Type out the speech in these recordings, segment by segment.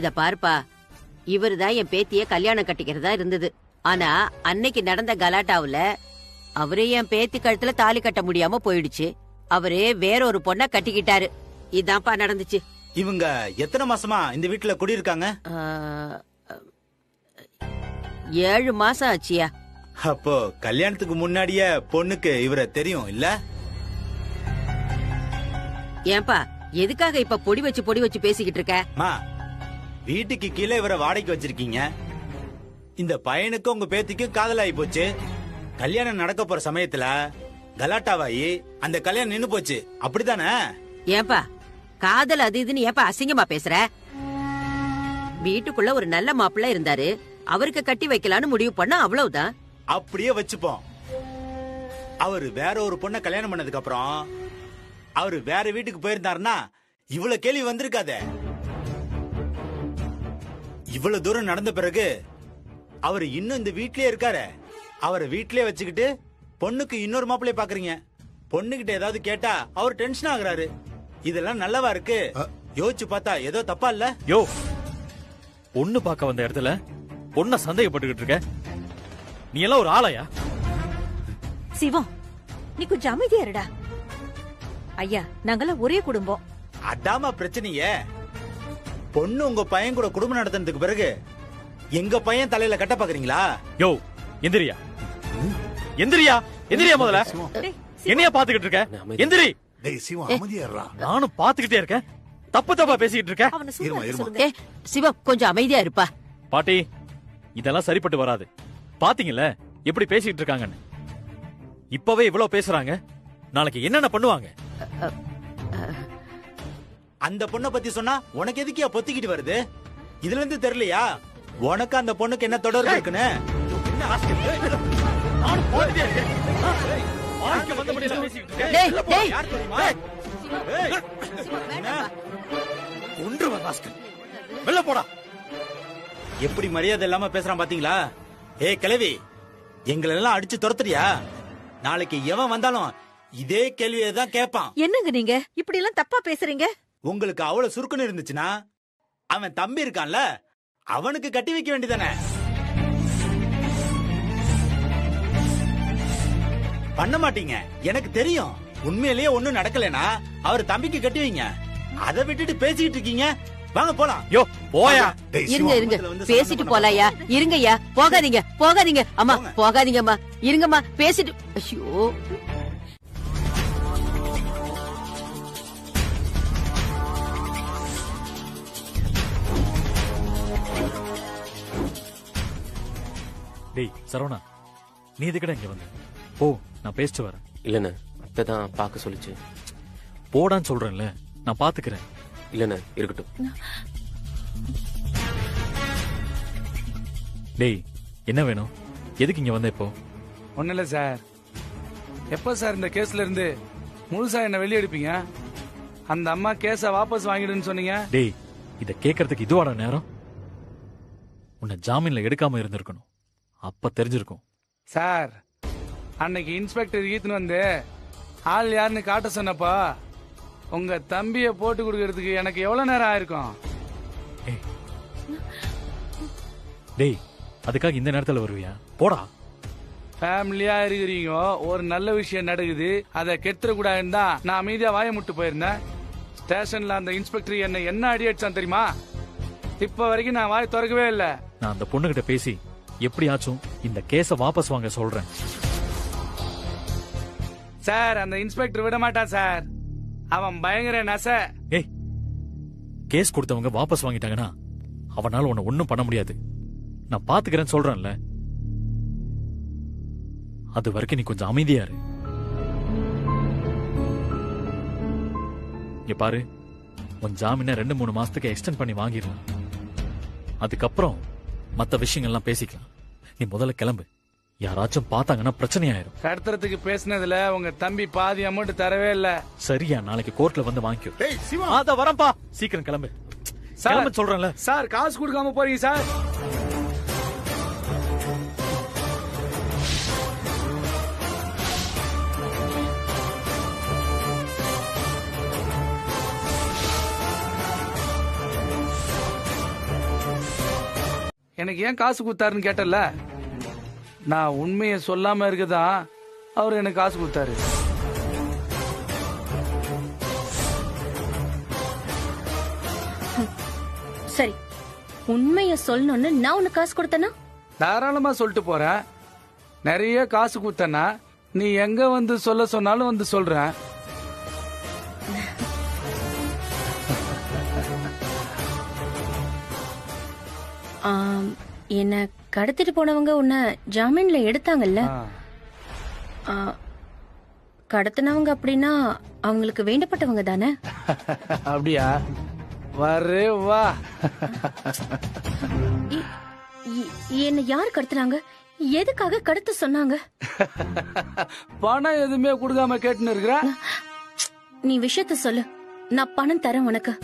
இத பாருப்பா, இவருதான் என் பேத்திய கல்யாணம் கட்டிக்கிறதா இருந்தது. ஆனா அன்னைக்கு நடந்த கலாட்டாவுல அவரே என் பேத்தி கழுத்துல தாலி கட்ட முடியாம போயிடுச்சு. அவரு வேற ஒரு பொண்ண கட்டிக்கிட்டாரு. இதான்ப்பா நடந்துச்சு. இவங்க எத்தனை மாசமா இந்த வீட்டுல குடியிருக்காங்க? 7 மாசம் ஆச்சியா. அப்போ கல்யாணத்துக்கு முன்னாடியே பொண்ணுக்கு இவரை தெரியும் இல்ல? ஏன்பா எதுக்காக இப்ப பொடி வச்சு பேசிக்கிட்டு இருக்க? வீட்டுக்கு கீழே இவரை வாடகைக்கு வச்சிருக்கீங்க. இந்த பையனுக்கும் உங்க பேத்திக்கும் காதல் ஆகி போச்சு. கல்யாணம் நடக்க போற சமயத்துல கலாட்டாவாயி அந்த கல்யாணம் நின்னு போச்சு, அப்படித்தானே? ஏன்பா காதல் அது இதுன்னு ஏப்பா அசிங்கமா பேசுற? வீட்டுக்குள்ள ஒரு நல்ல மாப்பிள்ள இருந்தாரு, அவருக்கு கட்டி வைக்கலான்னு முடிவு பண்ண, அவ்வளவுதான். அப்படியே வச்சுப்போம். அவரு வேற ஒரு பொண்ண கல்யாணம் பண்ணதுக்கு அப்புறம் அவரு வேற வீட்டுக்கு போயிருந்தாருன்னா இவ்வளவு கேள்வி வந்திருக்காதே. இவ்வளவு தூரம் நடந்த பிறகு அவரு இன்னும் இந்த வீட்லயே இருக்காரு. அவரை வீட்லயே வச்சுக்கிட்டு பொண்ணுக்கு இன்னொரு மாப்பிள்ளைய பாக்குறீங்க. பொண்ணுகிட்ட ஏதாவது கேட்டா அவர் டென்ஷன் ஆகுறாரு. இதெல்லாம் நல்லவா இருக்கு? யோசிச்சு பார்த்தா ஏதோ தப்பா இல்ல? யோ, பொண்ணு பார்க்க வந்த இடத்துல பொண்ண சந்தேகப்பட்டுக்கிட்டு இருக்க. நீ எல்லாம் ஒரு ஆளையா? சிவம், நீ கொஞ்சம் அமைதியா இருடா. ஐயா, நாங்கெல்லாம் ஒரே குடும்பம். அதாமா பிரச்சனையே. பொண்ணு உங்க பையன் கூட குடும்பம் நடத்தினதுக்கு பிறகு எங்க பையன் தலையில கட்ட பாக்குறீங்களா? யோ, எந்திரியா எந்திரியா எந்திரியா, முதல்ல என்னையா பாத்துக்கிட்டு இருக்க? எந்திரி. நானும் பாத்துக்கிட்டே இருக்கேன். தப்பா பேசிக்கிட்டு இருக்க. சிவம் கொஞ்சம் அமைதியா இருப்பா. பாட்டி, இதெல்லாம் சரிப்பட்டு வராது. பாத்தீங்கல்ல எப்படி பேசிக்கிட்டு இருக்காங்கன்னு. இப்பவே இவ்வளவு பேசுறாங்க, நாளைக்கு என்னென்ன பண்ணுவாங்க? அந்த பொண்ணை பத்தி சொன்னா உனக்கு எதுக்கியா பொத்திக்கிட்டு வருது? இதுல இருந்து தெரியலையா உனக்கு அந்த பொண்ணுக்கு என்ன தொடர்பு இருக்குன்னு? எப்படி மரியாதை இல்லாம பேசுறான் பாத்தீங்களா? கிழவி, எங்களை எல்லாம் அடிச்சு துரத்துறியா? நாளைக்கு எவன் வந்தாலும் இதே கேள்வியை தான் கேட்பான். என்னங்க நீங்க இப்படி எல்லாம் தப்பா பேசுறீங்க? உங்களுக்கு அவ்வளவு சுருக்குன்னு இருந்துச்சுன்னா அவன் தம்பி இருக்கான்ல, அவனுக்கு கட்டி வைக்க வேண்டியதானே? பண்ண மாட்டீங்க, எனக்கு தெரியும். உண்மையிலேயே ஒண்ணும் நடக்கலனா அவர் தம்பிக்கு கட்டி வைங்க. அதை விட்டுட்டு பேசிக்கிட்டு இருக்கீங்க. வாங்க போலாம். யோ, போயா. இருங்க பேசிட்டு போலாயா. இருங்கய்யா, போகாதீங்க அம்மா, போகாதீங்கம்மா, இருங்கம்மா, பேசிட்டு. ஐயோ, டேய் சரவணா, நீ இதுக்கட இங்க வந்து போ, நான் பேசிட்டு வரேன். இல்லண்ணே, அத்தைதான் பார்க்க சொல்லிச்சு. போடான்னு சொல்றேன்ல, நான் பாத்துக்கிறேன். இல்லண்ணே, இருக்கட்டும். டேய், என்ன வேணும்? எதுக்கு இங்க வந்த இப்போ? ஒன்னும் இல்ல சார். எப்ப சார் இந்த கேஸ்ல இருந்து முழுசா என்ன வெளியே எடுப்பீங்க? அந்த அம்மா கேஸ வாபஸ் வாங்கிடுன்னு சொன்னீங்க. டேய், இத கேக்குறதுக்கு இதுவாட நேரம்? உன்னை ஜாமீன்ல எடுக்காம இருந்திருக்கணும், அப்ப தெரிஞ்சிருக்கும். சார், அன்னைக்கு இன்ஸ்பெக்டர் ஈத்துன்னு வந்து ஆள் யாருன்னு காட்ட சொன்னப்பா உங்க தம்பிய போட்டு கொடுக்கறதுக்கு எனக்கு எவ்வளவு நேரம் ஆயிருக்கும்? டேய், அதுக்காக இந்த நேரத்துல வருவியா? போடா. ஃபேமிலியா இருக்கிறீங்க, ஒரு நல்ல விஷயம் நடக்குது, அதை கெடுத்துட கூடாதுன்னு தான் நான் அமைதியா வாய முட்டு போயிருந்தேன். ஸ்டேஷன்ல அந்த இன்ஸ்பெக்டர் என்ன அடி அடிச்சான் தெரியுமா? இப்ப வரைக்கும் நான் வாய் திறக்கவே இல்ல. நான் அந்த பொண்ணுகிட்ட பேசி எப்படியாச்சும் இந்த கேஸ வாபஸ் வாங்க சொல்றேன். சார், அந்த இன்ஸ்பெக்டர் விட மாட்டான் சார். அவன் பயங்கர நச. ஏய், கேஸ் கொடுத்தவங்க வாபஸ் வாங்கிட்டாங்கன்னா அவனால உன்னை ஒண்ணும் பண்ண முடியாது. நான் பாத்துக்கிறேன்னு சொல்றேன்ல, அது வரைக்கும் நீ கொஞ்சம் அமைதியா இரு. இங்க பாரு, உன் ஜாமீனை 2-3 மாசத்துக்கு எக்ஸ்டெண்ட் பண்ணி வாங்கிடலாம். அதுக்கப்புறம் மத்த விஷயங்கள்லாம் பேசிக்கலாம். நீ முதல்ல கிளம்பு. யாராச்சும் பார்த்தாங்கன்னா பிரச்சனை ஆயிரும். கடத்துறதுக்கு பேசினதுல உங்க தம்பி பாதி அமௌண்ட் தரவே இல்ல. சரியா, நாளைக்கு கோர்ட்ல வந்து வாங்கிக்கோ. அத வரம்பா, சீக்கிரம் கிளம்பு. கிளம்பு சொல்றேன்ல. சார், காசு கொடுக்காம போறீங்க சார். எனக்கு ஏன் காசு கொடுத்தாருன்னு கேட்டல, நான் உண்மையை சொல்லாம இருக்கதான் அவர் எனக்கு காசு கொடுத்தாரு. சரி, உண்மைய சொல்லணும்னு நான் உனக்கு காசு கொடுத்தனா? தாராளமா சொல்லிட்டு போறேன். நிறைய காசு கொடுத்தனா நீ எங்க வந்து சொல்ல சொன்னாலும் வந்து சொல்றேன். என்ன கடத்திட்டு போனவங்க உன்னை ஜாமீன்ல எடுத்தாங்கல்ல? ஆ, கடத்தினவங்க அப்படின்னா அவங்களுக்கு வேண்டப்பட்டவங்க தானே? அப்படியா? வரே வா. என்ன யார் கடத்துனாங்க? எதுக்காக கடத்த சொன்னாங்க? பணம் எதுவுமே கொடுக்காம கேட்டுன்னு இருக்கிற. நீ விஷயத்த சொல்லு, நான் பணம் தரேன் உனக்கு.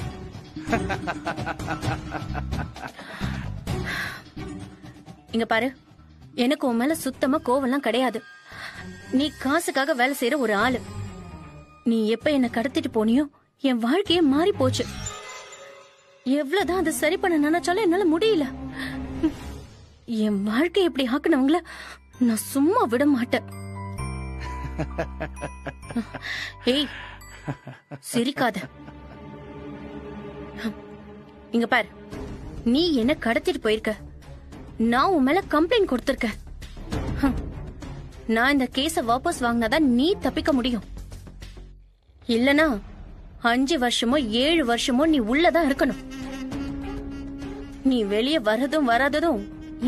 இங்க பாரு, எனக்கு உன் மேல சுத்தமா கோவம்லாம் கிடையாது. நீ காசுக்காக வேலை செய்யற ஒரு ஆளு. நீ எப்ப என்ன கடத்திட்டு போனியோ என் வாழ்க்கையே மாறி போச்சு. எவ்வளவுதான் அதை சரி பண்ண நினைச்சாலும் என்னால முடியல. என் வாழ்க்கை இப்படி ஆக்குனவங்கள நான் சும்மா விட மாட்டேன். ஏய், சிரிக்காத. இங்க பாரு, நீ என்ன கடத்திட்டு போயிருக்க, நான் உன் மேல கம்ப்ளைண்ட் கொடுத்திருக்கேன். நான் இந்த கேஸ வாபஸ் வாங்கினாதான் நீ தப்பிக்க முடியும். இல்லனா 5 வருஷமோ 7 வருஷமோ நீ உள்ளதான் இருக்கணும். நீ வெளியே வரதும் வராததும்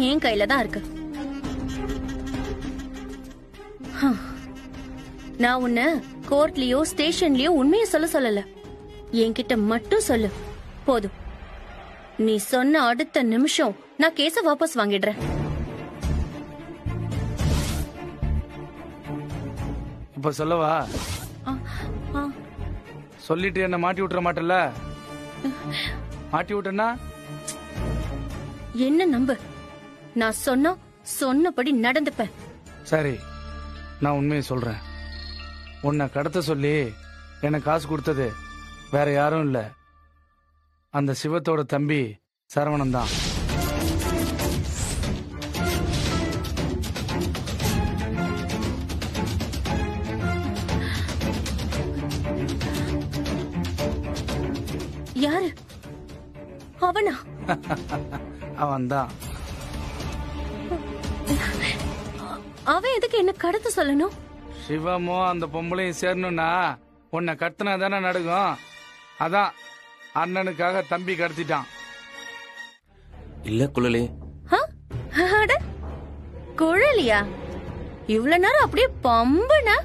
என் கையில தான் இருக்கு. நான் உன்னை கோர்ட்லயோ ஸ்டேஷன்லயோ உண்மையை சொல்லல. என்கிட்ட மட்டும் சொல்லு போதும். நீ சொன்ன அடுத்த நிமிஷம் நான் கேஸ வாபஸ் வாங்கிடுறேன். இப்ப சொல்லவா? ஆ, ஆ. சொல்லிட்டு என்ன மாட்டி விட்டுற மாட்டல? மாட்டி விட்டனா என்ன நம்பு, நான் சொன்னபடி நடந்துப்பேன். சரி, நான் உண்மையை சொல்றேன். உன்னை கடத்த சொல்லி எனக்கு காசு கொடுத்தது வேற யாரும் இல்ல, அந்த சிவத்தோட தம்பி சரவணன் தான். யாரு அவனா? அவன் தான். அவன் எதுக்கு என்ன கடத்த சொல்லணும்? சிவமோ அந்த பொம்பளையும் சேரணும்னா உன்னை கடத்தினா தானே நடக்கும். அதான் அண்ணனுக்காக தம்பி கடத்திட்டான். இல்ல குழலி, அட, குழலியா? இவ்வளவு நேரம் அப்படியே பம்புனா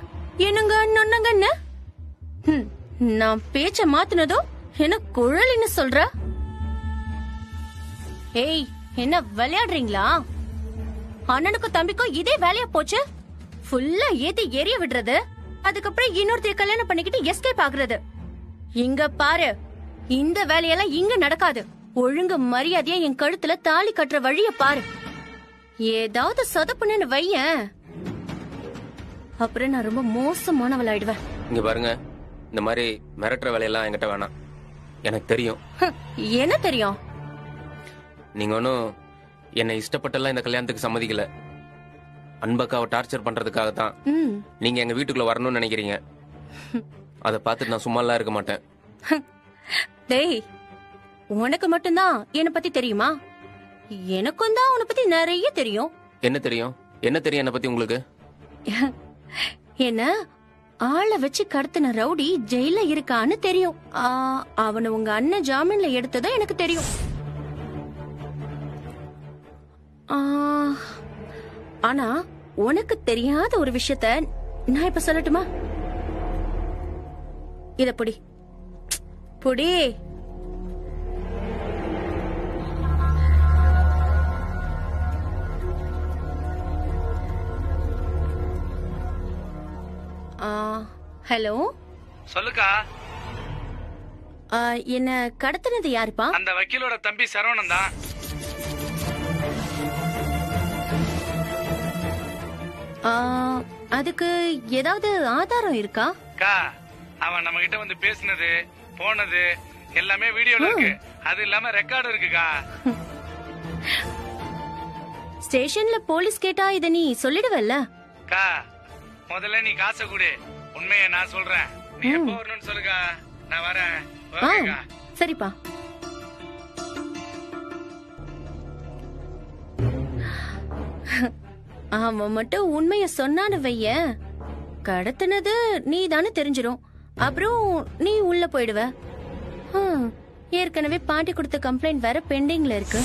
என்னங்க நொன்னங்கன்னு நான் பேச்ச மாத்தினதும் என்ன குழலின்னு சொல்ற? ஏய், என்ன விளையாடுறீங்களா? அண்ணனுக்கும் தம்பிக்கும் இதே வேலையா போச்சு. ஃபுல்லா ஏத்தி எரிய விடுறது, அதுக்கப்புறம் இன்னொருத்தைய கல்யாணம் பண்ணிக்கிட்டு எஸ்கேப் ஆகுறது. இங்க பாரு, இந்த வேலையெல்லாம் இங்க நடக்காது. ஒழுங்கு மரியாதையா என் கழுத்துல தாலி கட்டுற வழிய பாரு. ஏதாவது சொதப்புன்னு வையேன், அப்புறம் நான் ரொம்ப மோசமானவளாயிடுவேன். இங்க பாருங்க, இந்த மாதிரி மிரட்டுற வேலையெல்லாம் என்கிட்ட வேணாம். எனக்கு தெரியும். என்ன தெரியும்? நீங்க ஒன்னும் என்னை இஷ்டப்பட்டெல்லாம் இந்த கல்யாணத்துக்கு சம்மதிக்கல. அன்பக்காவை டார்ச்சர் பண்றதுக்காக தான் நீங்க எங்க வீட்டுக்குள்ள வரணும்னு நினைக்கிறீங்க. அதை பார்த்துட்டு நான் சும்மாலாம் இருக்க மாட்டேன். டேய், உனக்கு மட்டும்தான் என்ன பத்தி தெரியுமா? எனக்கும் தான் உன்னை பத்தி நிறைய தெரியும். என்ன தெரியும்? என்ன தெரியும் என்னை பத்தி உங்களுக்கு? என்ன ஆளை வச்சு கடத்தின ரவுடி ஜெயில இருக்கான்னு தெரியும். அவனை உங்க அண்ணன் ஜாமீன்ல எடுத்ததும் எனக்கு தெரியும். ஆனா உனக்கு தெரியாத ஒரு விஷயத்த நான் இப்ப சொல்லட்டுமா? இத புடி புடி. ஹலோ, சொல்லுக்கா. என்ன கடத்தினது யாருப்பா? அந்த வக்கீலோட தம்பி சரவணன் தான். அதுக்கு ஏதாவது ஆதாரம் இருக்கா? அவன் நம்ம கிட்ட வந்து பேசினது போனது எல்லாமே வீடியோல இருக்கு. அது இல்லாம ரெக்கார்டு இருக்குக்கா. ஸ்டேஷன்ல போலீஸ் கேட்டா இத நீ சொல்லிடுவல்ல? அக்கா முதல்ல நீ காசை கொடு, உண்மையை நான் சொல்றேன். நீ எப்போ வரணும்னு சொல்லுக்கா, நான் வரேன். ஆ, ஓகேக்கா. சரிப்பா. அவன் மட்டும் உண்மைய சொன்னான்னு வைய, கடத்தினது நீ தானே தெரிஞ்சிரும். அப்புறம் நீ உள்ள போயிடுவ. ஏற்கனவே பாட்டி கொடுத்த கம்ப்ளைண்ட் வேற பெண்டிங்ல இருக்கு.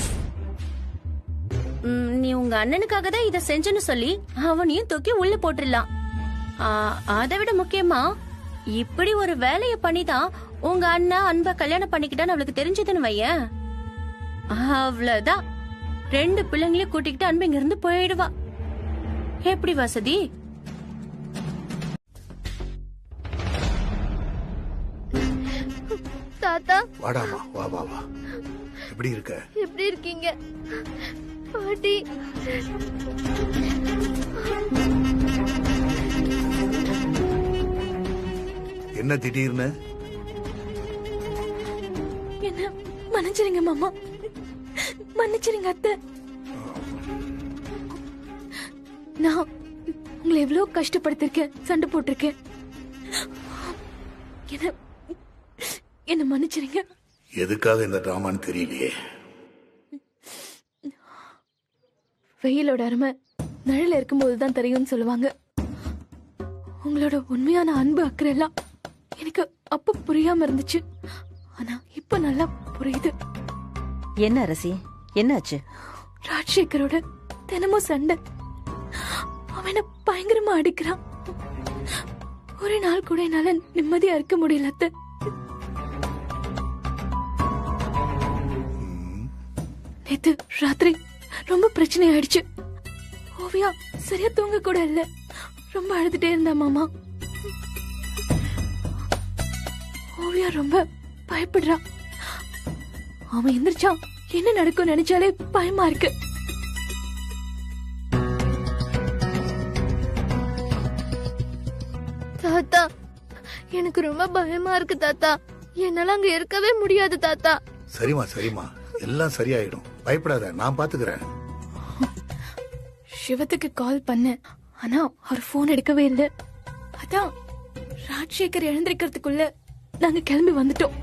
நீ உங்க அண்ணனுக்காக தான் இத செஞ்சேன்னு சொல்லி அவனையும் தூக்கி உள்ள போட்டுடலாம். அதை விட முக்கியமா இப்படி ஒரு வேலைய பண்ணிதான் உங்க அண்ணா அன்பை கல்யாணம் பண்ணிக்கிட்டான்னு அவளுக்கு தெரிஞ்சதுன்னு வைய, அவ்வளவுதான். 2 பிள்ளைங்களையும் கூட்டிக்கிட்டு அன்பு இங்க இருந்து போயிடுவா. எப்படி வசதி? தாத்தா வாடாமா, வா வா வா. எப்படி இருக்க? எப்படி இருக்கீங்க? பாட்டி என்ன திடீர்னு? என்ன மன்னிச்சிருங்க மாமா, மன்னிச்சிருங்க அத்தை. நான் உங்களை எவ்வளவு கஷ்டப்படுத்திருக்கேன், சண்டை போட்டிருக்கேன். என்ன மன்னிச்சிருங்க. எதுக்காக இந்த டிராமான்னு தெரியலையே. வெயிலோட அருமை நிழல இருக்கும்போதுதான் தெரியும்னு சொல்லுவாங்க. உங்களோட உண்மையான அன்பு அக்கறை எல்லாம் எனக்கு அப்ப புரியாம இருந்துச்சு. ஆனா இப்ப நல்லா புரியுது. என்ன அரசி, என்னாச்சு? ராஜசேகரோட தினமும் சண்டை. அவனை பயங்கரமா அடிக்கிறான். ஒரு நாள் கூட என்னால நிம்மதியா இருக்க முடியல அத்தை. நேத்து ராத்திரி ரொம்ப பிரச்சனை ஆயிடுச்சு. ஓவியா சரியா தூங்க கூட இல்ல, ரொம்ப அழுதுட்டே இருந்தா மாமா. ஓவியா ரொம்ப பயப்படுறா. அவன் எந்திரிச்சா என்ன நடக்கும் நினைச்சாலே பயமா இருக்கு. தாத்தா எனக்கு ரொம்ப பயமா இருக்கு தாத்தா. என்னால அங்க இருக்கவே முடியாது தாத்தா. சரிமா சரிமா, எல்லாம் சரியாயிடும், பயப்படாத, நான் பாத்துக்கிறேன். சிவத்துக்கு கால் பண்ண, ஆனா அவர் போன் எடுக்கவே இல்லை. அதான் ராஜசேகர் எழுந்திருக்கிறதுக்குள்ள நாங்க கிளம்பி வந்துட்டோம்.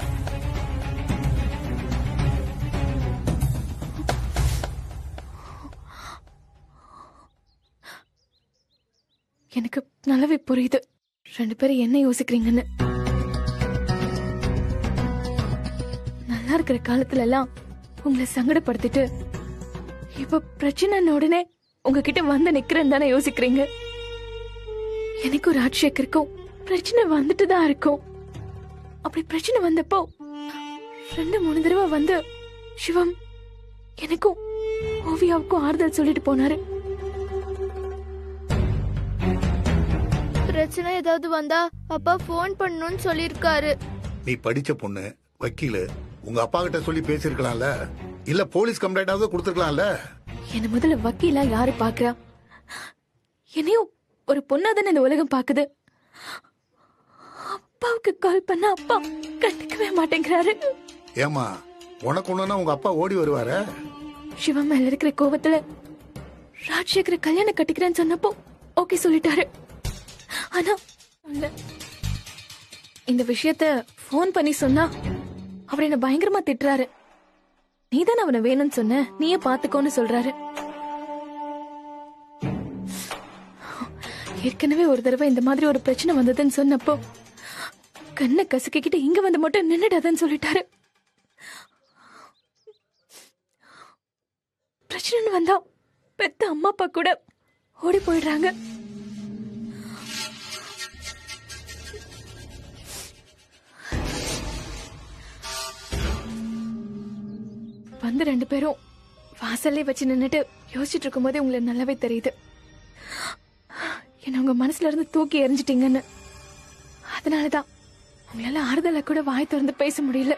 எனக்கு நல்லாவே புரியுது 2 பேரும் என்ன யோசிக்கிறீங்கன்னு. நல்லா இருக்கிற காலத்துல எல்லாம் உங்களை சங்கடப்படுத்திட்டு இப்ப பிரச்சனை உடனே உங்ககிட்ட வந்து நிக்கிறேன்னு தானே யோசிக்கிறீங்க. எனக்கும் ராஜசேகருக்கும் பிரச்சனை வந்துட்டு தான் இருக்கும். அப்படி பிரச்சனை வந்தப்போ 2-3 தடவை வந்து சிவம் எனக்கும் ஓவியாவுக்கும் ஆறுதல் சொல்லிட்டு போனாரு. பிரச்சனை ஏதாவது வந்தா அப்பா போன் பண்ணணும்னு சொல்லிருக்காரு. நீ படிச்ச பொண்ணு, வக்கீலு, உங்க அப்பா கிட்ட சொல்லி பேசிருக்கலாம்ல, இல்ல போலீஸ் கம்ப்ளைண்டாவது கொடுத்துருக்கலாம்ல. என்ன முதல்ல வக்கீலா யாரு பாக்குறா? என்னையும் ஒரு பொண்ணாதானே இந்த உலகம் பாக்குது. அப்பாவுக்கு கால் பண்ண அப்பா கண்டுக்கவே மாட்டேங்கிறாரு. ஏமா, உனக்கு ஒண்ணுன்னா உங்க அப்பா ஓடி வருவாரு. சிவா மேல இருக்கிற கோவத்துல ராஜசேகர கல்யாணம் கட்டிக்கிறேன்னு சொன்னப்போ ஓகே சொல்லிட்டாரு. ஆனா இந்த விஷயத்த போன் பண்ணி சொன்னா அவர் என்ன பயங்கரமா திட்டுறாரு. நீதான் அவனை வேணும்னு சொன்ன, நீயே பாத்துக்கோன்னு சொல்றாரு. ஏற்கனவே ஒரு தடவை இந்த மாதிரி ஒரு பிரச்சனை வந்ததுன்னு சொன்னப்போ கண்ணை கசக்கிக்கிட்டு இங்க வந்து மட்டும் நின்னுடாதன்னு சொல்லிட்டாரு. பிரச்சனை வந்தா பெத்த அம்மா அப்பா கூட ஓடி போயிடுறாங்க. வந்து 2 பேரும் வாசல்லே வச்சு நின்னுட்டு யோசிச்சுட்டு இருக்கும் போதே உங்களுக்கு நல்லாவே தெரியுது என்ன உங்க மனசுல இருந்து தூக்கி எறிஞ்சிட்டீங்கன்னு. அதனாலதான் உங்களால ஆறுதல கூட வாய் திறந்து பேச முடியல.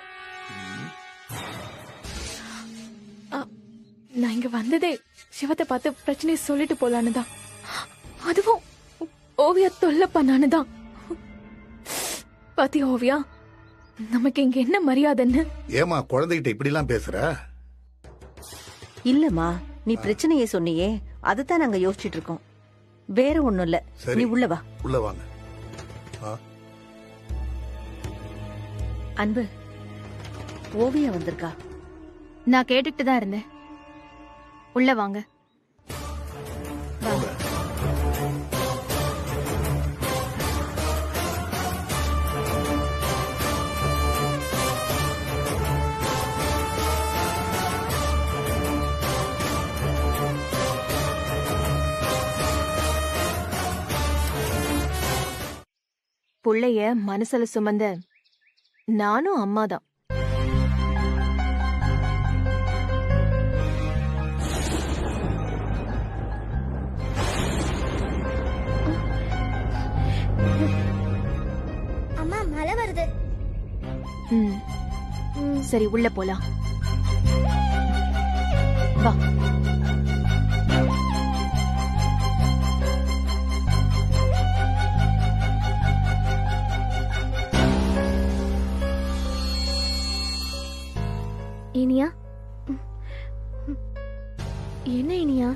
நான் இங்க வந்ததே சிவத்தை பார்த்து பிரச்சனையை சொல்லிட்டு போலான்னு தான். அதுவும் ஓவியா தொல்லை பண்ணானுதான். பாத்தி ஓவியா, நமக்கு இங்க என்ன மரியாதைன்னு. ஏமா குழந்தைகிட்ட இப்படி எல்லாம் பேசுற? இல்லம்மா, நீ பிரச்சனையை சொன்னியே அதுதான் நாங்க யோசிச்சுட்டு இருக்கோம். வேற ஒண்ணும் இல்ல. சரி. நீ உள்ள வா. உள்ள வாங்க. அன்பு, ஓவியா வந்திருக்கா? நான் கேட்டுக்கிட்டு தான் இருந்தேன். உள்ள வாங்க. புள்ளைய மனசுல சுமந்த நானும் அம்மாதான். அம்மா மழை வருது. சரி உள்ள போலாம். வா. இனியா, என்ன இனியா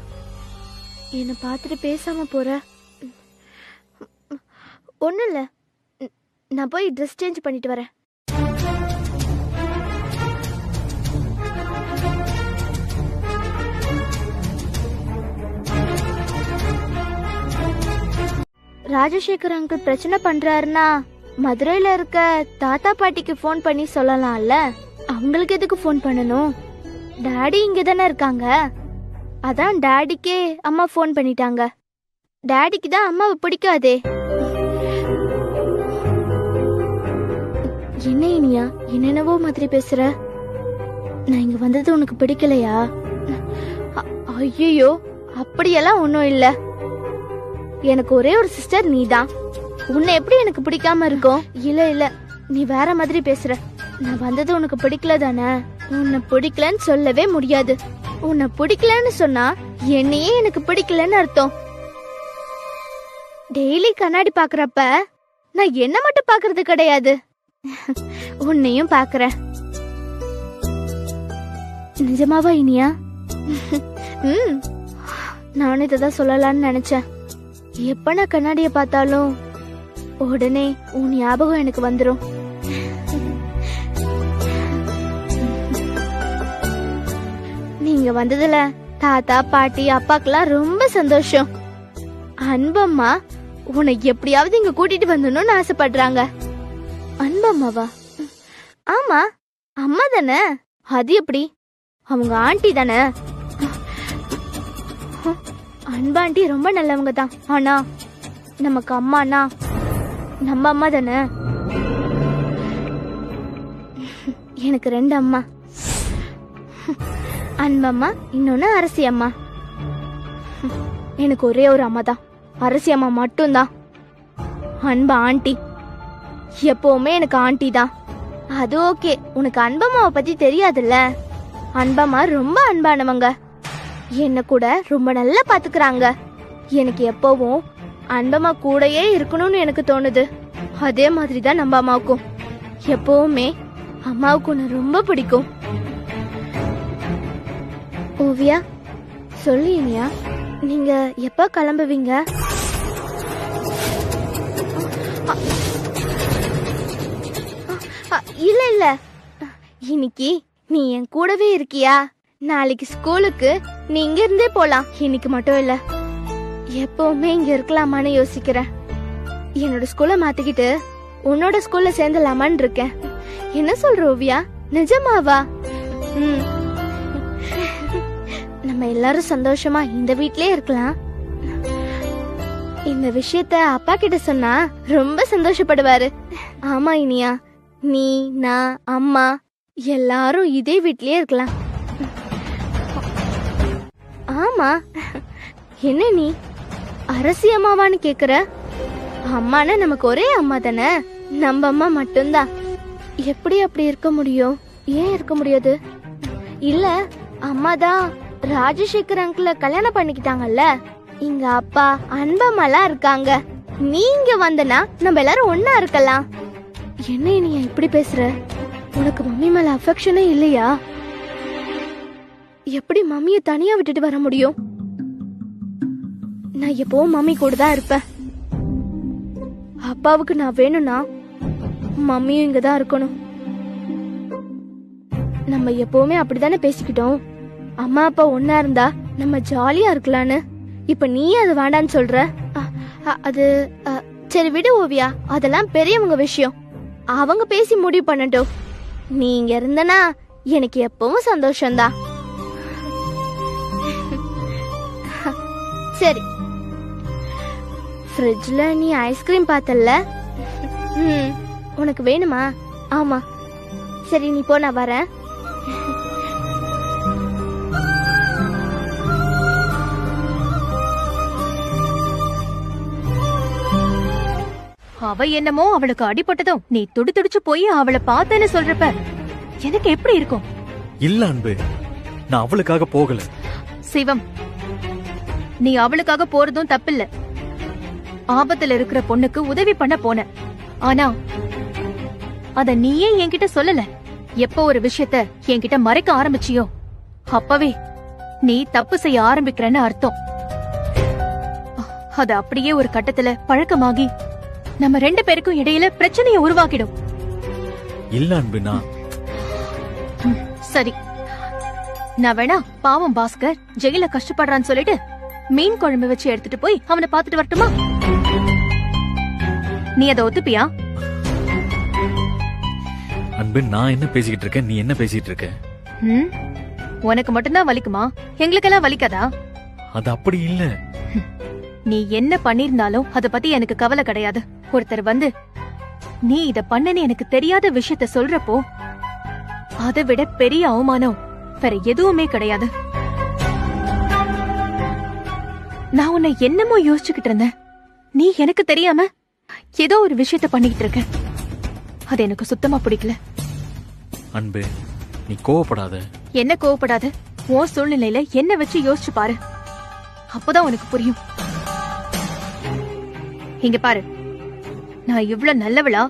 என்ன பார்த்துட்டு பேசாம போற? ஒண்ணும் இல்ல, நான் போய் ட்ரெஸ் சேஞ்ச் பண்ணிட்டு வரேன். ராஜசேகர் அங்கிள் பிரச்சனை பண்றாருன்னா மதுரையில இருக்க தாத்தா பாட்டிக்கு ஃபோன் பண்ணி சொல்லலாம்ல. அவங்களுக்கு எதுக்கு ஃபோன் பண்ணணும்? டாடி இங்க தானே இருக்காங்க. அதான் டாடிக்கே அம்மா ஃபோன் பண்ணிட்டாங்க. டாடிக்கு தான் அம்மாவை பிடிக்காதே. என்ன இனியா என்னென்னவோ மாதிரி பேசுற? நான் இங்க வந்தது உனக்கு பிடிக்கலையா? ஐயோ, அப்படியெல்லாம் ஒன்றும் இல்ல. எனக்கு ஒரே ஒரு சிஸ்டர் நீதான். உன்னை எப்படி எனக்கு பிடிக்காம இருக்கும்? இல்ல இல்ல, நீ வேற மாதிரி பேசுற. நான் வந்தது உனக்கு பிடிக்கல தானே? உன்னை பிடிக்கலன்னு சொல்லவே முடியாது. உன்னை பிடிக்கலன்னு சொன்னா என்னையே எனக்கு பிடிக்கலன்னு அர்த்தம். டெய்லி கண்ணாடி பாக்குறப்ப நான் என்ன மட்டும் பாக்குறது கிடையாது, உன்னையும் பாக்குறேன். நிஜமாவா இனியா? நானும் இதான் சொல்லலான்னு நினைச்சேன். எப்ப நான் கண்ணாடிய பார்த்தாலும் உடனே உன் ஞாபகம் எனக்கு வந்துரும். நீங்க வந்ததுல தாத்தா பாட்டி அப்பாக்கெல்லாம் ரொம்ப சந்தோஷம். அன்பம்மா உன்னை எப்படியாவது இங்க கூட்டிட்டு வந்துடணும்னு ஆசைப்படுறாங்க. அன்பம்மாவா? ஆமா, அம்மா தானே. அது எப்படி? அவங்க ஆண்டி தானே. அன்பாண்டி ரொம்ப நல்லவங்க தான். ஆனா நமக்கு அம்மானா நம்ம அம்மா தானே. எனக்கு 2 அம்மா. அன்பம்மா, இன்னொன்னு அரசி அம்மா. எனக்கு ஒரே ஒரு அம்மா தான், அரசி அம்மா மட்டும்தான். அன்பா ஆண்டி, எப்பவுமே எனக்கு ஆண்டி தான். அது ஓகே, உனக்கு அன்பம்மாவை பத்தி தெரியாதுல்ல. அன்பம்மா ரொம்ப அன்பானவங்க. என்ன கூட ரொம்ப நல்லா பாத்துக்கிறாங்க. எனக்கு எப்பவும் அன்பம்மா கூடயே இருக்கணும்னு எனக்கு தோணுது. அதே மாதிரிதான் நம்ம அம்மாவுக்கும். எப்பவுமே அம்மாவுக்கு உன்னை ரொம்ப பிடிக்கும். ஓவியா, சொல்லு இனியா, நீங்க எப்ப கிளம்புவீங்க? இல்ல இல்ல, இன்னைக்கு நீ என் கூடவே இருக்கியா? நாளைக்கு ஸ்கூலுக்கு நீ இங்க இருந்தே போலாம். இன்னைக்கு மட்டும் இல்ல, எப்பவுமே இங்க இருக்கலாமான்னு யோசிக்கிறேன். என்னோட ஸ்கூலை மாத்திக்கிட்டு உன்னோட ஸ்கூல்ல சேர்ந்துலாமான்னு இருக்கேன். என்ன சொல்ற ஓவியா? நிஜமாவா? நம்ம எல்லாரும் சந்தோஷமா இந்த வீட்லயே இருக்கலாம். இந்த விஷயத்த அப்பா கிட்ட சொன்னா ரொம்ப சந்தோஷப்படுவாரு. ஆமா இனியா, நீ நான் அம்மா எல்லாரும் இதே வீட்லயே இருக்கலாம். ஆமா, என்ன நீ அரசி அம்மாவான்னு கேக்குற? அம்மானா நமக்கு ஒரே அம்மா தானே, நம்ம அம்மா மட்டும்தான். எப்படி அப்படி இருக்க முடியும்? ஏன் இருக்க முடியாது? இல்ல, அம்மாதான் ராஜசேகர் அங்கிள கல்யாணம் பண்ணிக்கிட்டாங்கல்ல. இங்க அப்பா அன்பம்மாலாம் இருக்காங்க. நீங்க வந்தனா நம்ம எல்லாரும் ஒன்னா இருக்கலாம். என்ன நீ இப்படி பேசுற? உனக்கு மம்மி மேல அஃபெக்ஷனே இல்லையா? எப்படி மம்மிய தனியா விட்டுட்டு வர முடியும்? நான் எப்பவும் மம்மி கூட தான் இருப்பேன். அப்பாவுக்கு நான் வேணும்னா மம்மியும் இங்க தான் இருக்கணும். நம்ம எப்பவுமே அப்படித்தானே பேசிக்கிட்டோம். அம்மா அப்பா ஒன்னா இருந்தா நம்ம ஜாலியா இருக்கலான்னு. இப்ப நீ அது வேண்டான்னு சொல்ற. அது சரி விடு ஓவியா, அதெல்லாம் பெரியவங்க விஷயம். அவங்க பேசி முடிவு பண்ணட்டும். நீ இங்க இருந்தனா எனக்கு எப்பவும் சந்தோஷம்தான். சரி, ஃப்ரிட்ஜ்ல நீ ஐஸ்கிரீம் பார்த்தல்ல? உனக்கு வேணுமா? ஆமா. சரி நீ போ, நான் வரேன். அவ என்னமோ அவளுக்கு அடிபட்டதும் நீ துடிச்சு போய் அவளை பார்த்தேன்னு சொல்றப்ப எனக்கு எப்படி இருக்கும்? இல்ல அன்பு, நான் அவளுக்காக போகல. சிவம், நீ அவளுக்காக போறதும் தப்பில்ல. ஆபத்துல இருக்கிற பொண்ணுக்கு உதவி பண்ண போன. ஆனா அத நீயே என்கிட்ட சொல்லல. எப்போ ஒரு விஷயத்த என்கிட்ட மறைக்க ஆரம்பிச்சியோ அப்பவே நீ தப்பு செய்ய ஆரம்பிக்கிறன்னு அர்த்தம். அது அப்படியே ஒரு கட்டத்துல பழக்கமாகி நம்ம 2 பேருக்கும் இடையில பிரச்சனையை உருவாக்கிடும். இல்ல அன்பு, நான் சரி, நான் வேணா பாவம் பாஸ்கர் ஜெயில கஷ்டப்படுறான்னு சொல்லிட்டு மீன் குழம்பு வச்சு எடுத்துட்டு போய் அவனை பாத்துட்டு வரட்டுமா? நீ அதை ஒத்துப்பியா? அன்பு, நான் என்ன பேசிக்கிட்டு இருக்கேன், நீ என்ன பேசிட்டு இருக்க? உனக்கு மட்டும்தான் வலிக்குமா? எங்களுக்கெல்லாம் வலிக்காதா? அது அப்படி இல்ல. நீ என்ன பண்ணிருந்தாலும் அத பத்தி எனக்கு கவலை கிடையாது. ஒருத்தர் வந்து நீ இத பண்ணனு எனக்கு தெரியாத விஷயத்த சொல்றப்போ அதை விட பெரிய அவமானம் வேற எதுவுமே கிடையாது. நான் உன்னை என்னமோ யோசிச்சுக்கிட்டு இருந்தேன். நீ எனக்கு தெரியாம ஏதோ ஒரு விஷயத்த பண்ணிக்கிட்டு இருக்க. அது எனக்கு சுத்தமா பிடிக்கல. அன்பு, நீ கோவப்படாத. என்ன கோவப்படாத? உன் சூழ்நிலையில என்ன வச்சு யோசிச்சு பாரு, அப்பதான் உனக்கு புரியும். இங்க பாரு, நான் இவ்ளோ நல்லவளா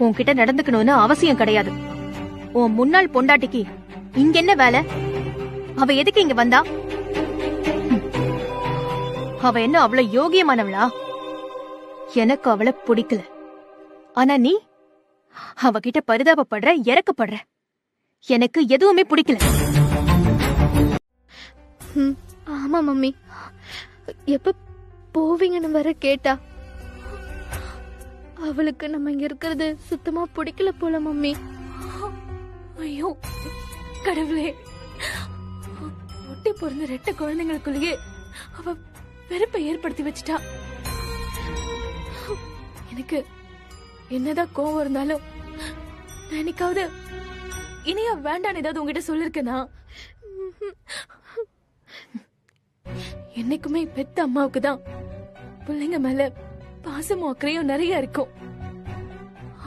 உன்கிட்ட நடந்துக்கணும்னு அவசியம் கிடையாது. உன் முன்னாள் பொண்டாட்டிக்கு இங்க என்ன வேலை? அவ எதுக்கு இங்க வந்தா? அவ என்ன அவ்வளவு யோகியமானவளா? எனக்கு அவளை பிடிக்கல. ஆனா நீ அவகிட்ட பரிதாபப்படுற, இறக்கப்படுற. எனக்கு எதுவுமே பிடிக்கல. ஆமா மம்மி, எப்ப போவீங்கன்னு வர கேட்டா அவளுக்கு நம்ம இங்க இருக்கிறது சுத்தமா பிடிக்கல போல மம்மி. ஐயோ கடவுளே, ஒட்டி பிறந்த 2 குழந்தைங்களுக்குள்ளேயே அவ வெறுப்பை ஏற்படுத்தி வச்சிட்டா. எனக்கு என்னதான் கோவம் இருந்தாலும் நான் என்னைக்காவது இனியா வேண்டான்னு ஏதாவது உங்ககிட்ட சொல்லிருக்கேனா? என்னைக்குமே பெத்த அம்மாவுக்கு தான் பிள்ளைங்க மேல பாசமும் அக்கறையும் நிறைய இருக்கும்.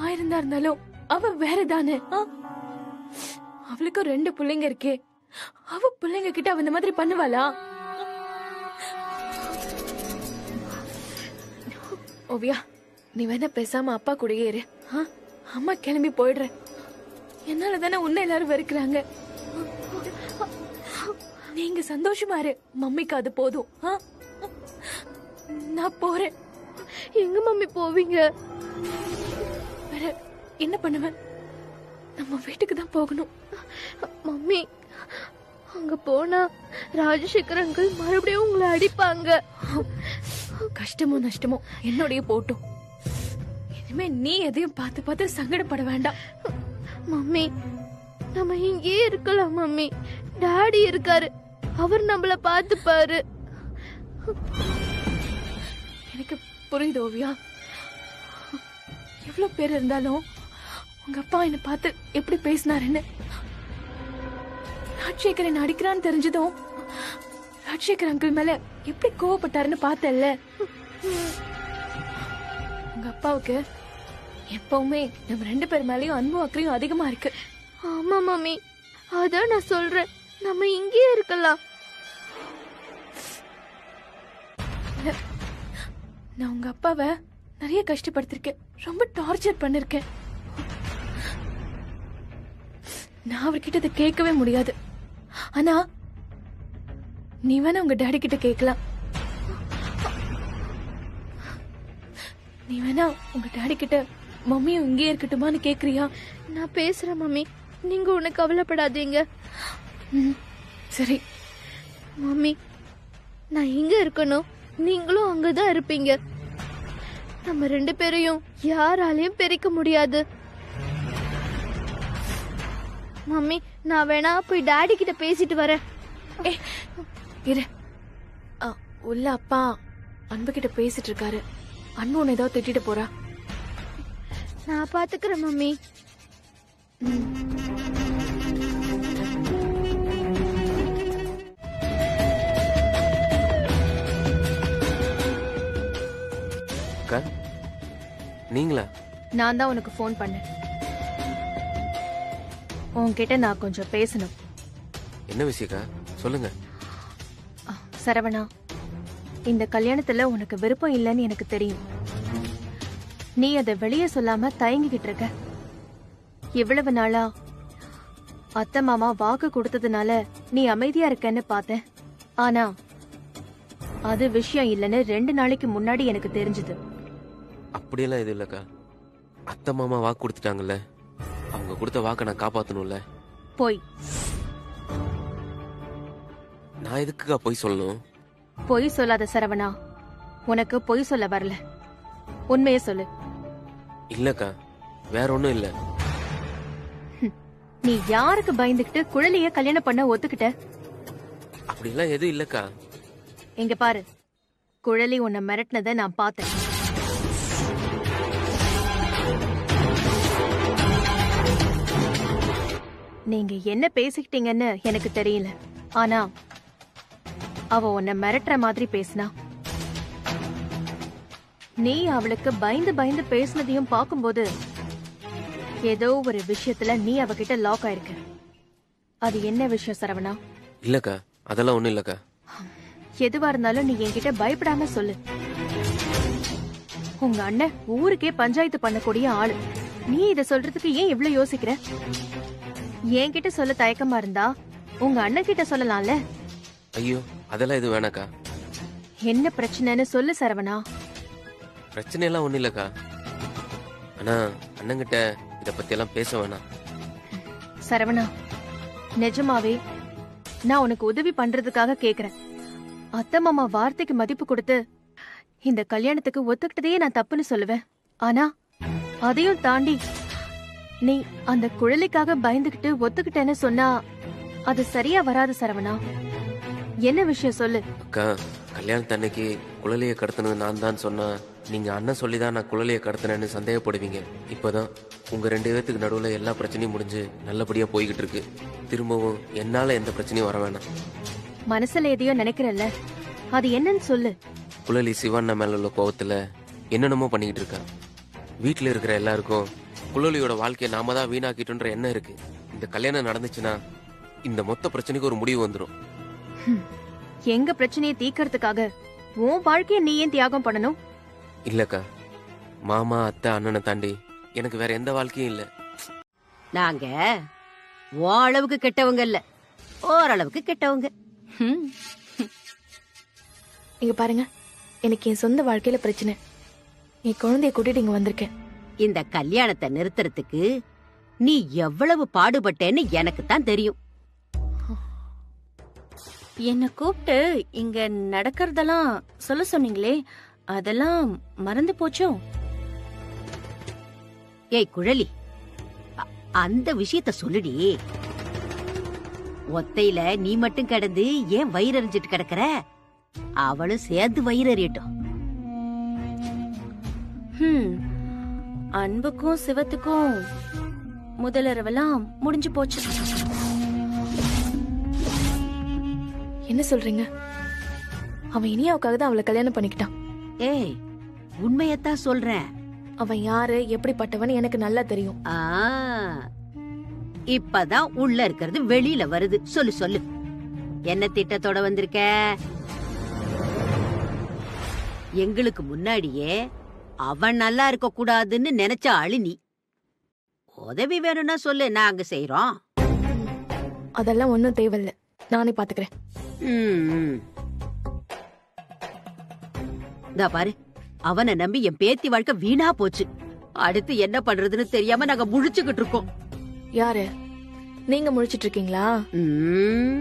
ஆயிருந்தா இருந்தாலும் அவ வேறதானே. அவளுக்கும் 2 பிள்ளைங்க இருக்கே. அவ பிள்ளைங்க கிட்ட அவ இந்த மாதிரி பண்ணுவாளா? ஓவியா, நீ வேணா பேசாம அப்பா கூடயே இரு. அம்மா கிளம்பி போயிடுற. என்னால தானே உன்னை எல்லாரும் வெறுக்கிறாங்க. நீங்க சந்தோஷமா இரு. மம்மிக்கு அது போதும். நான் போறேன். எங்க மம்மி போவீங்க? வேற என்ன பண்ணுவேன்? நம்ம வீட்டுக்கு தான் போகணும். மம்மி, அங்க போனா ராஜசேகர் அங்கிள் மறுபடியும் உங்களை அடிப்பாங்க. கஷ்டமோ நஷ்டமோ என்னோடய போட்டும். இனிமே நீ எதையும் பார்த்து பார்த்து சங்கடப்பட வேண்டாம். மம்மி, நம்ம இங்கே இருக்கலாம் மம்மி. டாடி இருக்காரு, அவர் நம்மள பார்த்துப்பாரு. எனக்கு புரியுது ஓவியா. எவ்வளவு பேர் இருந்தாலும் உங்க அப்பா என்ன பார்த்து எப்படி பேசினாருன்னு. ராஜசேகர் என்ன அடிக்கிறான்னு தெரிஞ்சதும் ராஜசேகர் அங்கிள் மேல எப்படி கோவப்பட்டாருன்னு பார்த்தல்ல. உங்க அப்பாவுக்கு எப்பவுமே நம்ம 2 பேர் மேலயும் அன்பும் அக்கறையும் அதிகமா இருக்கு. ஆமா மம்மி, அதான் நான் சொல்றேன், நம்ம இங்கேயே இருக்கலாம். நான் உங்க அப்பாவை நிறைய கஷ்டப்படுத்திருக்கேன், ரொம்ப டார்ச்சர் பண்ணிருக்கேன். நான் அவர்கிட்ட இதை கேட்கவே முடியாது. ஆனா நீ வேணா உங்க டாடி கிட்ட கேட்கலாம். நீ வேணா உங்க டாடி கிட்ட மம்மியும் இங்கே இருக்கட்டுமான்னு கேக்குறியா? நான் பேசுறேன் மம்மி, நீங்க ஒண்ணு கவலைப்படாதீங்க. சரி. மம்மி, நான் இங்க இருக்கணும், நீங்களும் அங்கதான் இருப்பீங்க. நம்ம 2 பேரையும் யாராலையும் பிரிக்க முடியாது. மம்மி, நான் வேணா போய் டாடி கிட்ட பேசிட்டு வரேன். இரு. உள்ள அப்பா அன்பு கிட்ட பேசிட்டு இருக்காரு. அன்பு உன்னை ஏதாவது திட்டிட்டு போறா. நான் பாத்துக்கிறேன் மம்மி. அக்கா, நீங்களா? நான் தான் உனக்கு ஃபோன் பண்ணேன். உன்கிட்ட நான் கொஞ்சம் பேசணும். என்ன விஷயக்கா, சொல்லுங்க. சரவணா, இந்த கல்யாணத்துல உனக்கு விருப்பம் இல்லைன்னு எனக்கு தெரியும். நீ அதை வெளியே சொல்லாம தயங்கிக்கிட்டு இருக்க. இவ்வளவு நாளா அத்தை மாமா வாக்கு கொடுத்ததுனால நீ அமைதியா இருக்கன்னு பார்த்தேன். ஆனா அது விஷயம் இல்லைன்னு 2 நாளைக்கு முன்னாடி எனக்கு தெரிஞ்சது. அப்படியெல்லாம் எதுவும் இல்லக்கா. அத்தை மாமா வாக்கு கொடுத்துட்டாங்கல்ல, அவங்க கொடுத்த வாக்கை நான் காப்பாத்தணும்ல. போய் நான் எதுக்குக்கா போய் சொல்லணும்? பொய் சொல்லாத சரவணா, உனக்கு பொய் சொல்ல வரல, உண்மையே சொல்லு. இல்லக்கா, வேற ஒண்ணும் இல்ல. நீ யாருக்கு பயந்துகிட்டு குழலிய கல்யாணம் பண்ண ஒத்துக்கிட்ட? அப்படிலாம் எதுவும் இல்லக்கா. இங்க பாரு, குழலி உன்னை மிரட்டினதை நான் பார்த்தேன். நீங்க என்ன பேசிக்கிட்டீங்கன்னு எனக்கு தெரியல, ஆனா அவ உன்னை மிரட்டுற மாதிரி பேசினா. நீ அவளுக்கு பயந்து பயந்து பேசினதையும் பார்க்கும்போது ஏதோ ஒரு விஷயத்துல நீ அவகிட்ட லாக் ஆயிருக்க. அது என்ன விஷயம் சரவணா? இல்லக்கா, அதெல்லாம் ஒண்ணும் இல்லக்கா. எதுவா இருந்தாலும் நீ என்கிட்ட பயப்படாம சொல்லு. உங்க அண்ணன் ஊருக்கே பஞ்சாயத்து பண்ணக்கூடிய ஆளு. நீ இத சொல்றதுக்கு ஏன் இவ்ளோ யோசிக்கிற? என்கிட்ட சொல்ல தயக்கமா இருந்தா உங்க அண்ணன் கிட்ட சொல்லலாம்ல. ஐயோ, அதெல்லாம் எதுவும் வேணாக்கா. என்ன பிரச்சனைன்னு சொல்லு சரவணா. பிரச்சனை எல்லாம் ஒண்ணும் இல்லக்கா. ஆனா அண்ணங்கிட்ட இத பத்தி எல்லாம் பேச வேணாம். சரவணா, நிஜமாவே நான் உனக்கு உதவி பண்றதுக்காக கேக்குறேன். அத்தை மாமா வார்த்தைக்கு மதிப்பு கொடுத்து இந்த கல்யாணத்துக்கு ஒத்துக்கிட்டதையே நான் தப்புன்னு சொல்லுவேன். ஆனா அதையும் தாண்டி நீ அந்த குழலிக்காக பயந்துகிட்டு ஒத்துக்கிட்டேன்னு சொன்னா அது சரியா வராது சரவணா. என்ன விஷயம் சொல்லு. அக்கா, கல்யாணத்தன்னைக்கு குழலியை கடத்தினது நான் தான் சொன்னா நீங்க அண்ணன் சொல்லிதான் நான் குழலியை கடத்தினேன்னு சந்தேகப்படுவீங்க. இப்பதான் உங்க 2 பேத்துக்கு நடுவுல எல்லா பிரச்சனையும் முடிஞ்சு நல்லபடியா போய்கிட்டு இருக்கு. திரும்பவும் என்னால எந்த பிரச்சனையும் வர வேணாம். மனசுல எதையோ நினைக்கிறல்ல, அது என்னன்னு சொல்லு. குழலி சிவண்ணா மேல உள்ள கோவத்துல என்னென்னமோ பண்ணிக்கிட்டு இருக்கா. வீட்டுல இருக்கிற எல்லாருக்கும் குழலியோட வாழ்க்கையை நாம தான் வீணாக்கிட்டோன்ற எண்ணம் இருக்கு. இந்த கல்யாணம் நடந்துச்சுன்னா இந்த மொத்த பிரச்சனைக்கு ஒரு முடிவு வந்துடும். எங்க பிரச்சனையை தீக்கிறதுக்காக உன் வாழ்க்கைய நீ ஏன் தியாகம் பண்ணணும்? இல்லக்கா, மாமா அத்தை அண்ணனை தாண்டி எனக்கு வேற எந்த வாழ்க்கையும் இல்ல. நாங்க உன் அளவுக்கு கெட்டவங்க இல்ல, ஓரளவுக்கு கெட்டவங்க. இங்க பாருங்க, எனக்கு என் சொந்த வாழ்க்கையில பிரச்சனை. என் குழந்தைய கூட்டிட்டு இங்க வந்திருக்கேன். இந்த கல்யாணத்தை நிறுத்துறதுக்கு நீ எவ்வளவு பாடுபட்டேன்னு எனக்கு தான் தெரியும். என்ன கூப்பிட்டு இங்க நடக்கிறதெல்லாம் சொல்ல சொன்னீங்களே, அதெல்லாம் மறந்து போச்சோ? ஏய் குழலி, அந்த விஷயத்த சொல்லுடி. ஒத்தையில நீ மட்டும் கிடந்து ஏன் வயிறறிஞ்சிட்டு கிடக்குற? அவளும் சேர்ந்து வயிறறியட்டும். அன்புக்கும் சிவத்துக்கும் முதலிரவெல்லாம் முடிஞ்சு போச்சு. என்ன சொல்றீங்க? அவன் இனியாவுக்காக தான் அவளை கல்யாணம் பண்ணிக்கிட்டான். ஏய், உண்மையத்தான் சொல்றேன். அவன் யாரு, எப்படிப்பட்டவன் எனக்கு நல்லா தெரியும். இப்பதான் உள்ள இருக்கிறது வெளியில வருது. சொல்லு சொல்லு, என்ன திட்டத்தோட வந்திருக்க? எங்களுக்கு முன்னாடியே அவன் நல்லா இருக்க கூடாதுன்னு நினைச்ச ஆளு நீ. உதவி வேணும்னா சொல்லு, நாங்க செய்யறோம். அதெல்லாம் ஒன்னும் தேவையில்ல, நானே பாத்துக்கிறேன். இந்தா பாரு, அவனை நம்பி என் பேத்தி வாழ்க்கை வீணா போச்சு. அடுத்து என்ன பண்றதுன்னு தெரியாம நாங்க முழிச்சுக்கிட்டு இருக்கோம். யாரு நீங்க முழிச்சிட்டு இருக்கீங்களா? ம்.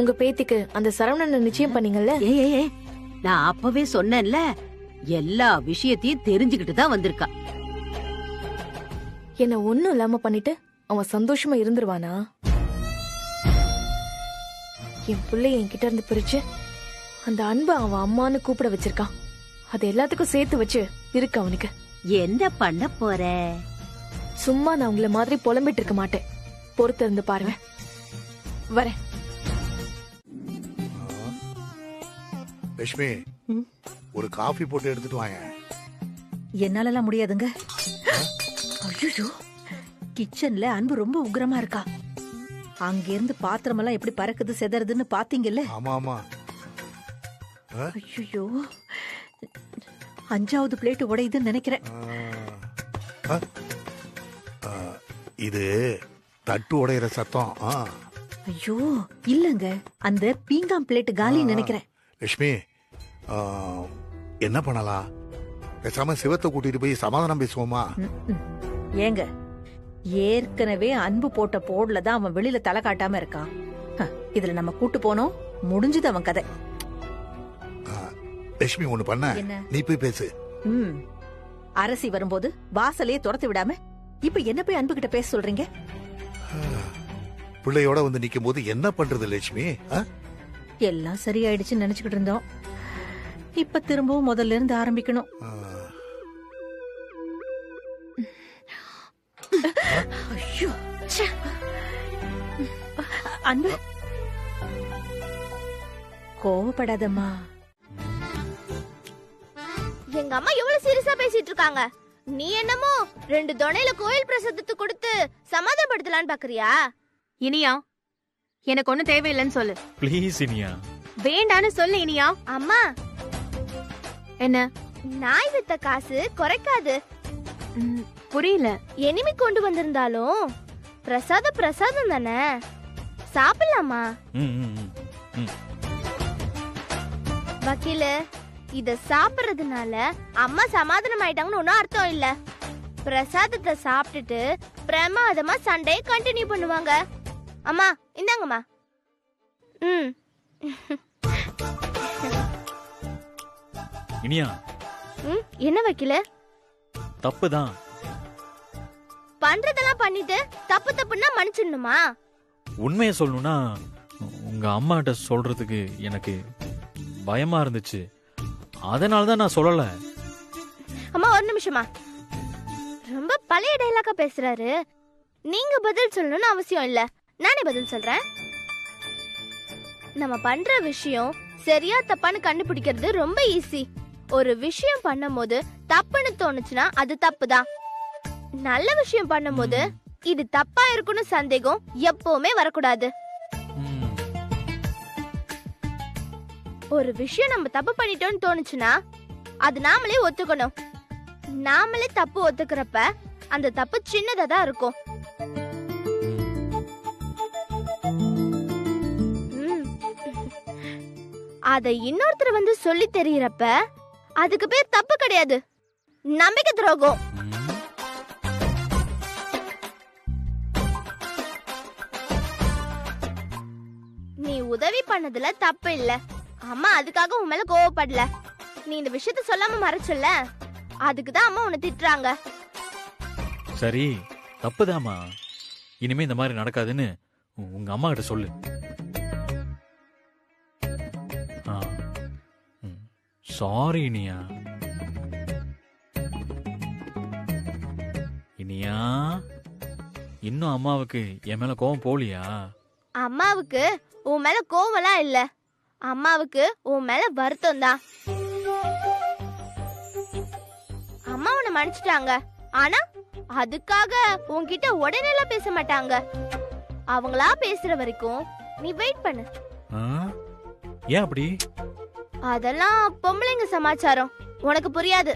உங்க பேத்திக்கு அந்த சரவணனை நிச்சயம் பண்ணீங்கல்ல? ஏய், நான் அப்பவே சொன்னேன்ல, எல்லா விஷயத்தையும் தெரிஞ்சுக்கிட்டு தான் வந்திருக்கா. என்ன ஒண்ணும் இல்லாம பண்ணிட்டு அவன் சந்தோஷமா இருந்துருவானா? என் பிள்ளை என்கிட்ட இருந்து பிரிச்சு அந்த அன்பை அவன் அம்மான்னு கூப்பிட வச்சிருக்கான். அது எல்லாத்துக்கும் சேர்த்து வச்சு இருக்கு அவனுக்கு. என்ன பண்ண போற? சும்மா நான் உங்களை மாதிரி புலம்பிட்டு இருக்க மாட்டேன். பொறுத்து இருந்து பாருங்க. வரேன். லட்சுமி, ஒரு காஃபி போட்டு எடுத்துட்டு வாங்க. என்னாலலாம் முடியாதுங்க. ஐயோ, கிச்சன்ல அன்பு ரொம்ப உக்கிரமா இருக்கா. அங்க இருந்து பாத்திரம் எல்லாம் எப்படி பறக்குது செதறதுன்னு பாத்தீங்கல்ல? ஆமா ஆமா. ஐயோ, 5வது பிளேட் உடையுதுன்னு நினைக்கிறேன். இது தட்டு உடையிற சத்தம். ஐயோ இல்லங்க, அந்த பீங்காம் பிளேட் காலின்னு நினைக்கிறேன். லட்சுமி, என்ன பண்ணலாம்? பேசாம சிவத்தை கூட்டிட்டு போய் சமாதானம் பேசுவோமா? ஏங்க, ஏற்கனவே அன்பு போட்ட போர்டுல தான் அவன் வெளியில தலை காட்டாம இருக்கான். இதுல நம்ம கூட்டு போனோம், முடிஞ்சது அவன் கதை. லட்சுமி, ஒண்ணு பண்ண, நீ போய் பேசு. அரசி வரும்போது வாசலையே துரத்து விடாம இப்ப என்ன போய் அன்பு கிட்ட பேச சொல்றீங்க? பிள்ளையோட வந்து நிக்கும் போது என்ன பண்றது லட்சுமி? எல்லாம் சரியாயிடுச்சுன்னு நினைச்சுக்கிட்டு இருந்தோம். இப்ப திரும்பவும் முதல்ல இருந்து ஆரம்பிக்கணும். ஐயோ, அன்பு கோவப்படாதம்மா. எங்க அம்மா எவ்வளவு சீரியஸா பேசிட்டு இருக்காங்க. நீ என்னமோ 2 தொணையில கோயில் பிரசாதத்தை கொடுத்து சமாதானப்படுத்தலான்னு பாக்குறியா? இனியா, எனக்கு ஒண்ணும் தேவையில்லைன்னு சொல்லு. ப்ளீஸ் இனியா. வேண்டான்னு சொல்லு இனியா. அம்மா, என்ன? நாய் வித்த காசு குறைக்காது. புரியல. எனிமி கொண்டு வந்திருந்தாலும் பிரசாதம் தானே, சாப்பிடலாமா? வக்கீலு, இத சாப்பிடுறதுனால அம்மா சமாதானம் ஆயிட்டாங்கன்னு ஒன்னும் அர்த்தம் இல்ல. பிரசாதத்தை சாப்பிட்டுட்டு பிரமாதமா சண்டையை கண்டினியூ பண்ணுவாங்க. அம்மா இந்தாங்கம்மா. இனியா, என்ன வக்கீல? தப்புதான். பண்றதெல்லாம் பண்ணிட்டு தப்பு தப்புன்னா மன்னிச்சிடணுமா? உண்மையை சொல்லணும்னா உங்க அம்மாட்ட சொல்றதுக்கு எனக்கு பயமா இருந்துச்சு. அதனாலதான் நான் சொல்லல. அம்மா ஒரு நிமிஷமா, ரொம்ப பழைய டைலாக்கா பேசுறாரு. நீங்க பதில் சொல்லணும்னு அவசியம் இல்ல, நானே பதில் சொல்றேன். நம்ம பண்ற விஷயம் சரியா தப்பான்னு கண்டுபிடிக்கிறது ரொம்ப ஈஸி. ஒரு விஷயம் பண்ணும் போது தப்புன்னு தோணுச்சுன்னா அது தப்புதான். நல்ல விஷயம் பண்ணும் போது இது தப்பா இருக்குன்னு சந்தேகம் எப்பவுமே வரக்கூடாது. ஒரு விஷயம் நம்ம தப்பு பண்ணிட்டோம்னு தோணுச்சுன்னா அது நாமளே ஒத்துக்கணும். நாமளே தப்பு ஒத்துக்கிறப்ப அந்த தப்பு சின்னதா தான் இருக்கும். அதை இன்னொருத்தர் வந்து சொல்லி தெரியறப்ப அதுக்கு பேர் தப்பு கிடையாது, நம்பிக்கை துரோகம். நீ உதவி பண்ணதுல தப்பு இல்ல. அம்மா அதுக்காக உன் மேல கோவப்படல. நீ இந்த விஷயத்த சொல்லாம மறைச்சல, அதுக்குதான் அம்மா உன்னை திட்டுறாங்க. சரி, தப்புதாமா. இனிமே இந்த மாதிரி நடக்காதுன்னு உங்க அம்மா கிட்ட சொல்லு. சாரி இனியா. இனியா, இன்னும் அம்மாவுக்கு என் மேல கோவம் போலியா? அம்மாவுக்கு உன் மேல கோவம்லாம் இல்ல, அம்மாவுக்கு உன் மேல வருத்தம் தான். அம்மா உன்னை மன்னிச்சிட்டாங்க, ஆனா அதுக்காக உன்கிட்ட உடனே எல்லாம் பேச மாட்டாங்க. அவங்களா பேசுற வரைக்கும் நீ வெயிட் பண்ணு. ஏன் அப்படி? அதெல்லாம் பொம்பளைங்க சமாச்சாரம், உனக்கு புரியாது.